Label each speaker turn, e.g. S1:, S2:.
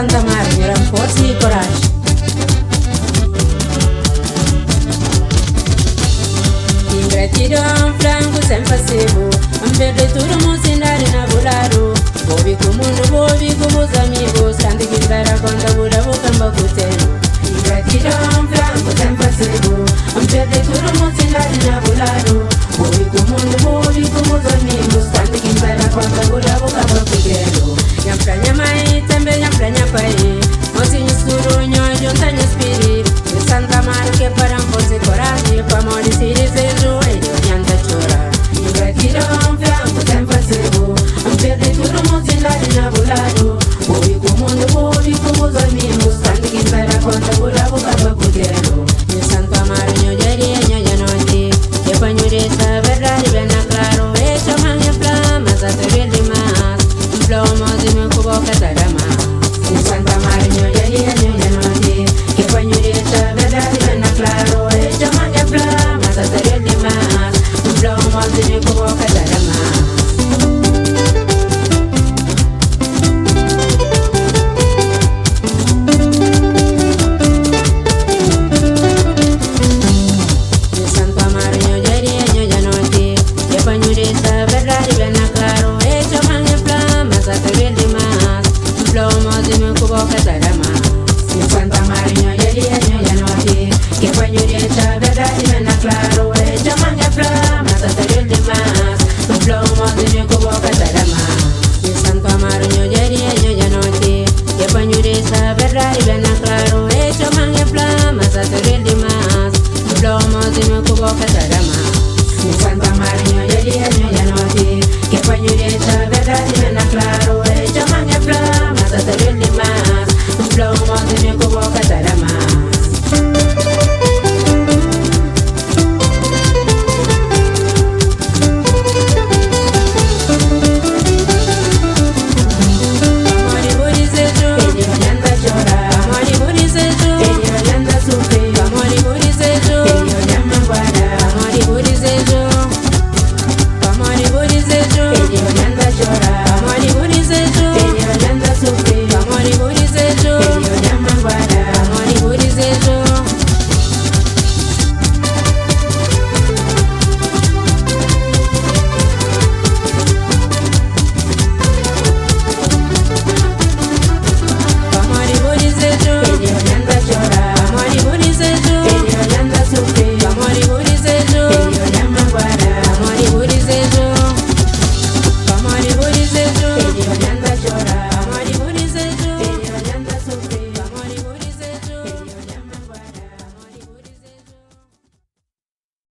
S1: Santa Maria era força e coragem. Ingratidão, frango sem passivo. Perde tudo, mocinari na bolaro. Bobi com o mundo, bobi com os amigos. Cante que espera quando buda, vou camba cutelo. Ingratidão, frango sem passivo. Perde tudo, mocinari na bolaro. Bobi com o mundo, bobi com os amigos. Cante que espera quando buda, vou camba cutelo. Nham pra minha mãe, também nham pra minha pai. Mocinho escuro, nhoi, junta minha espírito. De Santa Maria que para um força e coragem. Pra morrer se desejo, ele orienta a chorar. Ingratidão, frango sem passivo. Perde tudo, mocinari na bolaro. Bobi com o mundo, bobi com os amigos. Cante que espera quando buda, vou camba cutelo. De Santa Maria, nhoi, diria, nhoi, noite. Que banho dessa verdade, bem na claro. E chamam em flamas, até ver demais. Plomos e meu cubo catarama. De Santa Maria, nhoi, diria, nhoi, noite. Que banho dessa verdade, bem na claro. E chamam em flamas, até ver demais. Plomos e meu cubo catarama. Santa Maria,